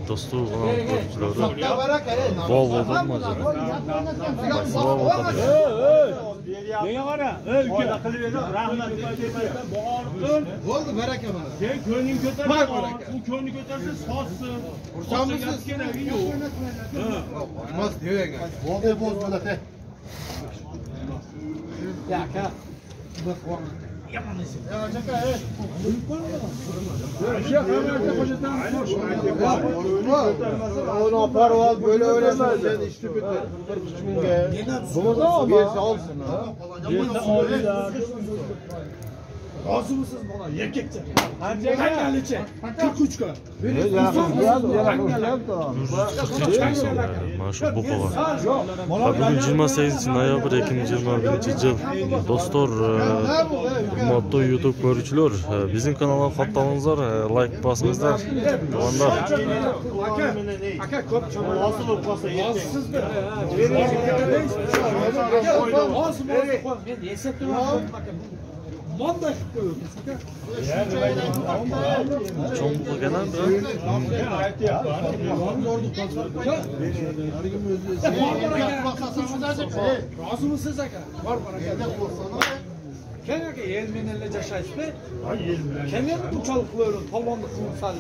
Dostu olan korkuları bol bol olmaz. Bol bol olmaz. Neye var ya? Ülke akıllı verir. Rahmet bağırtın. Oldu merak etme. Sen köyünü götürme. Bu köyünü götürse satsın. Kursamlısız. Olmaz diyor ya. Oldu bozmadı te. Ya ka. Onu parval böyle öğrenmez. İşte bitti. 43 binge. Bu da ama. Birisi alsın ha. Razı mısınız bana? Yekekçe. Hangi 43 ka. Maşu Bukova. Bugün 28 noyabr 2021 yıl. Dostlar, modda YouTube görücüler, bizim kanala katılыңыздар, like basыңыздар. Kalanlar. Aka көп çabuk. Asıl olmasa yeter. Ben eseptim. Manda Çoğunlukla gelen de. Razı mısınız aka? Var bana. Kendi elmenelle yaşayış be. Kendi bu çalıkların tavanlık kursalı.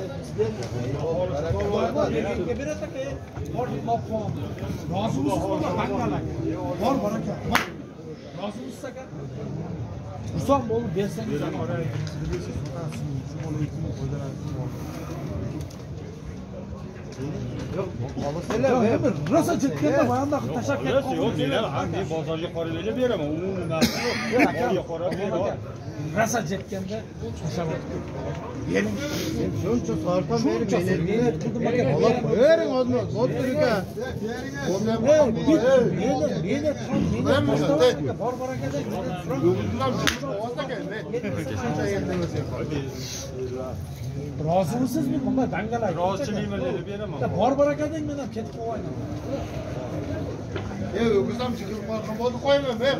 Bir atake. Var mafon. Razı mısınız bana? Var bana. Razı mısınız aka? Usam oğlum ben seni Rasa cidden bana da taşak et. Yok değil hangi bozarcı parayla veremem. Umumi nasıl yok. Rasa cidden de taşak et. Yerim. Şu sartan verin. Allah verin onu. Oturuka. Razı mısınız mı? Bunda dangalay. Razılıyım öyle veremem. Barbara kadın mı lan? Ketip olayım. Kızım çıkıp bakım oldu koymam be.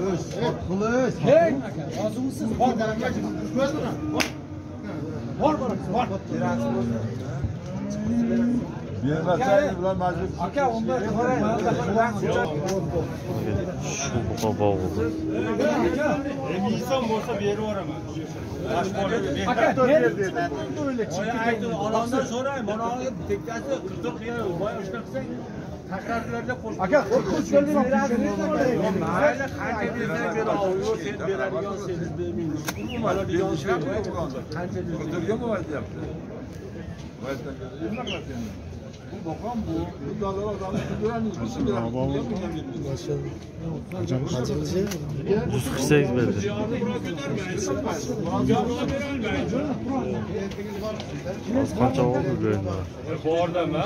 Kılıç. Hey, razı mısınız? Barbara kadın. Barbara var. Aka onlar Şu Bukova oldu. İnsan olsa bir yeri var ama. Aka böyle çıktı. Adamdan sorayım. Bana tekrar 44 lira vay uçtaksa takrarlarda koş. Aka korkunç geldi bak. Mahalle kanka bizden beri alıyor. Sen bir arıyorsun. Sen bilmiyorsun. Bu mahalle bir yanlış yapıyor. Kanka bizden. Mu var yaptı? Bu bakan bu dağlar adamı kullanıyor. Hocam kaçıncı? 148 verdi. Az kaça oldu böyle? Bu orada mı?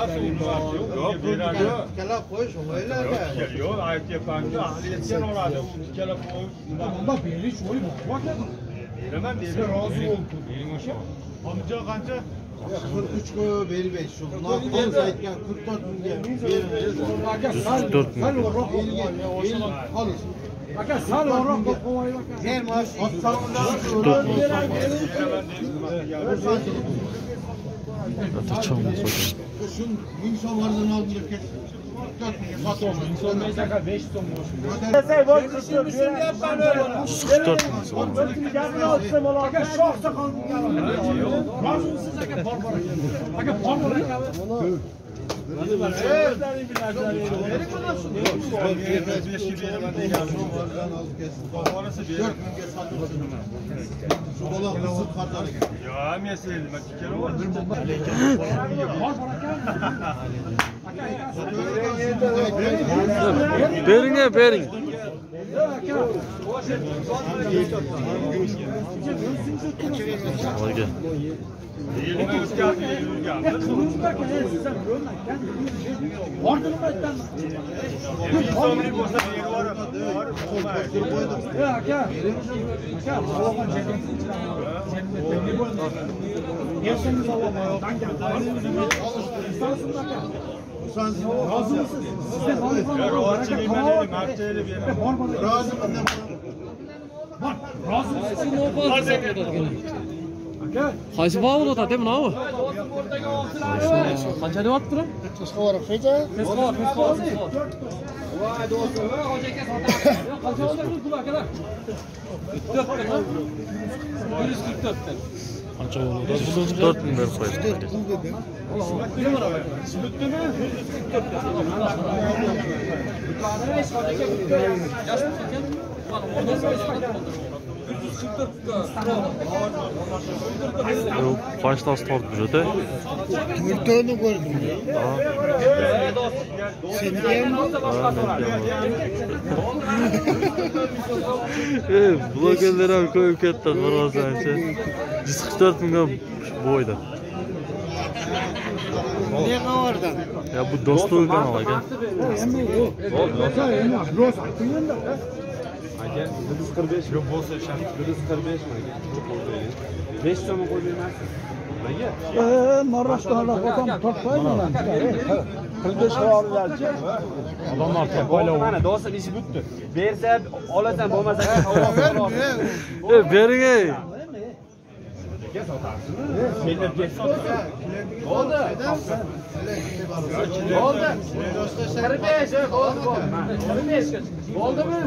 Yok burada. Kela koy şu öyle mi? Geliyor ayet yapanca ahliyetten orada. Kela koy. Bunda beri şoy bu. Bak ya. Hemen bir razı oldu. Amca kanca 43 koy veri 5 şu. Nakon saytken 44 bin Aka sal. 44 mi? Alın. Aka sal orak kovayı bak. Her maaş 44 mi? Atacağım hocam. Şun insan varlığını aldılar kes. 44 bin satıyor. Son mesela 5 son boş. 144 mi? Aka şok sakal. Razı mısınız aka Barbara? Aka Barbara. Ya mesele bak kere var. Beringe bering. Hadi gel. Razı mısınız? Razı Razı mısınız? Qaysi bog'da o'tadi bunavi? Qancha deyapti? Tashqari qancha? Voy do'stim, hoji aka sotadi. Qancha oldi pul akalar? 144 ta. Qancha bo'ladi? 4 ming berib qo'ydi. Qaçtası tortmuş öte? Turtunu gördüm ya. Sen diyem Blogerler abi koyup ketdi qarasangchi. 144 ming boyda. ne qavardan? Ya bu do'stlik kanal aka. Aka 145 yok bo'lsa shart 145 mi aka? 5 so'm qo'ymaysiz. Nega? Marrashtonlar qo'tam topmayman men. Pulda shorlarchi. Odamlar topaylar. Mana do'stim ishi bitdi. Bersa olasan, bo'lmasa Bering ey. Melab ketsin. Oldu. Oldu. 45 oldu. 45 oldu mu?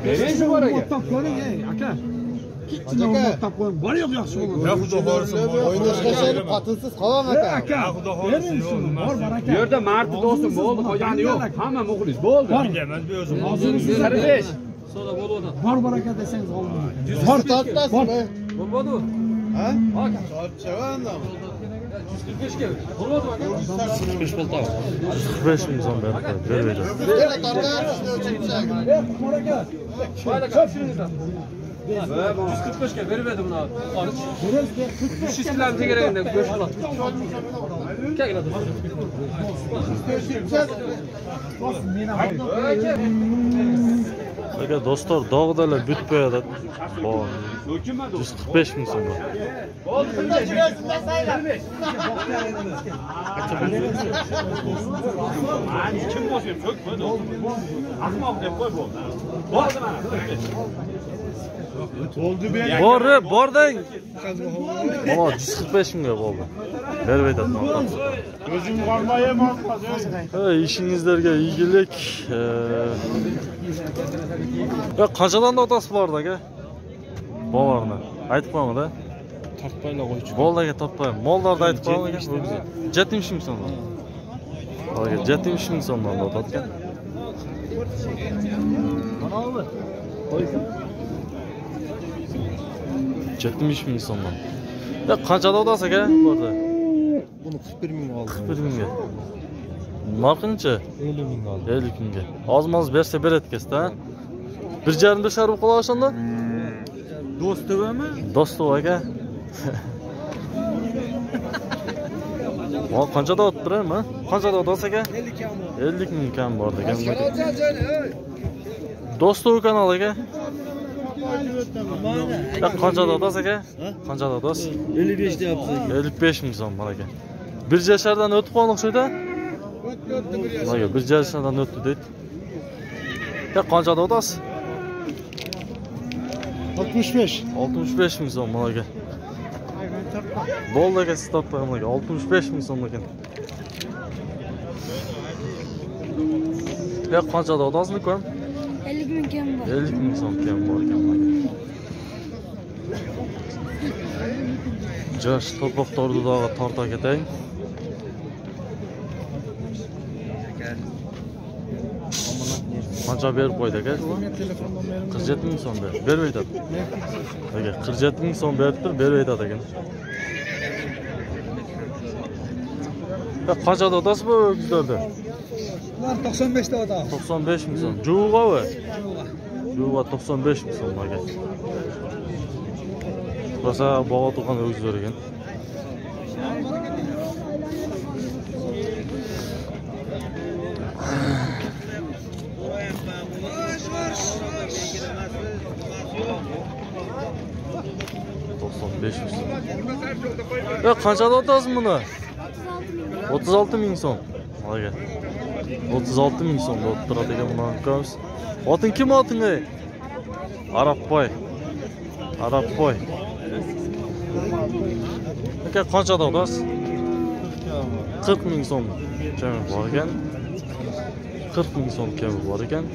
Bering şu var aka. Ko'ring ey aka. Var yo'q yaxshi bo'ladi. Ya xudo xohlasa o'ynashga seni patinsiz qolam aka. Aka. Bering shuni. Bor aka. Bu yerda marti do'stim bo'ldi, qolgani yo'q. Hamma muxlis bo'ldi. Bilaman bu o'zim. 45. Soda bo'ladi. Bor aka desangiz olmaydi. Bor tortmasin be. Bo'lmadi. Ha? Aka. Tortchavanda. 145 ga. Bo'lmadi aka. 45 bo'ldi. 45 ming so'm berib qo'ydi. Bermaydi. Yana tortamiz o'chirsak. Qumar aka. Mayli ko'p shuningizdan. 145 ga berib edim buni. Olib. 300 kilogram tegaragida go'sht oladi. Keladi. Aka do'stlar dog'dalar bitib qo'yadi. Bor. 145 ming so'm. Kim bo'lsa so'kmadi. Ahmoq deb qo'y bo'ldi. Bo'ldi mana. Bording. Mana 145 mingga bo'ldi. Berib aytadi. O'zim qormayman hozir. İşinizlerge iyilik. Ya qanchadan otasi bordi aka? Bovarni. Aytib qo'ying da. Tortmaylar qo'ychi. Mollarga tortmayman. Mollarni aytib qo'ying aka. 70 ming so'm. Aka 70 ming so'mdan otadi aka. Mana oldi. Qo'ysin. 70 ming so'mdan. Ya qanchada otasi aka? Bordi. Buni 41 ming oldim. 41 mingga. Narxincha? 50 ming oldim. 50 mingga. Ozmoz bersa beradi kesda. 1,5 sharb qo'la o'shanda? Do'stovami? Do'stov aka. Mo qanchada o'ttiraymi, ha? Qanchada o'tasa aka? 50 ming kam bor degan. Do'stov kanal aka. Ya qanchada o'tasa aka? Qanchada o'tasa? 55 deyapsiz. 55 ming so'm bor aka. Bir jashardan o'tib qoldik shuyda. Mana bir jashardan o'tdi deydi. Ya qanchada o'tasiz? 65. 65 ming so'm mana aka. Bo'ldi aka, siz topgan aka. 65 ming so'm ekan. Ya qanchada o'tasizmi ko'm? 50 ming kam bor. 50 ming so'm kam bor ekan aka. Josh to'poq tordudog'i torta ketay. Qancha berib qo'ydi aka? 47 ming so'm berib aytadi. Aka 47 ming so'm beribdir, berib aytadi ekan. Ya qanchada o'tasiz bu o'g'izlarda? Ular 95 ta o'tadi. 95 ming so'm. Juva. Juva 95 ming so'm aka. Rosa bog'a to'qon o'g'izlar ekan. Ya qanchada o'tasiz buni? 36 ming so'm. Aka. 36 ming so'mda o'tiradi ekan buni akamiz. Oting kim oting ey? Arabboy. Arab qo'y. Aka qanchada odasiz? 40 ming so'm kami bor ekan. 40 ming so'm kami bor ekan.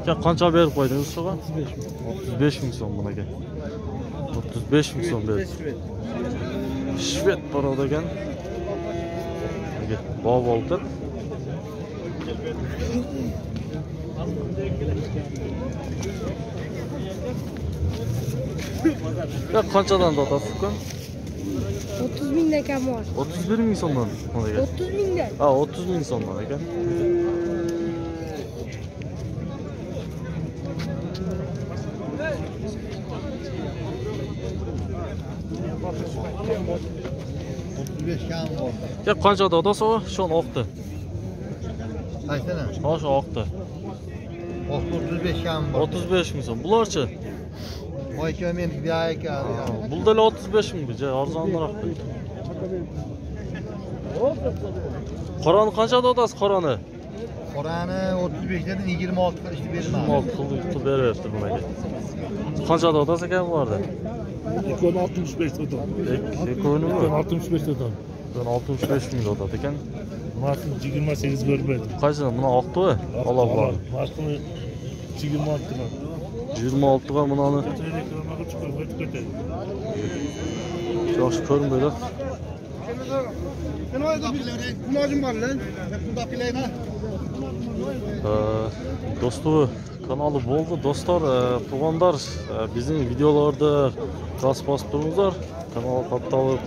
Aka qancha berib qo'ydingiz shuga? 35 ming so'm bunaga. 35 ming so'm berdi. Shved parod ekan. Bog' oltin. Ya qanchadan sotasiz uka? 30 mingdan kam bor. 31 ming so'mdan ekan. 30 mingdan. Ha, 30 ming so'mdan ekan. Ya qanchada odasi o? Shon oqdi. Qaysini? Ha, shu oqdi. 35 kam bor. 35 ming so'm. Bularchi? Voyka men biayka. Buldalar 35 ming bija, arzonroq. Qorani qanchada odasi qorani? Qorani 35 dan 26 qilishni berman. 26 pul beryapti bunaga. Qanchada odasi ekan bu yerda? Ekoni 65 tutam. Ekonimi? 65 tutam. 65 ming otadi ekan. Mas'ul 28 bermaydi. Qaysi buni oqdi? Alloh. Mas'ul 26 tutam. 26 ga bunani yaxshi ko'rinmaydi. Do'stlar, kanali bo'ldi. Do'stlar, tug'onlar bizning videolarda gaz bosib turibsizlar. Kanalga qattiq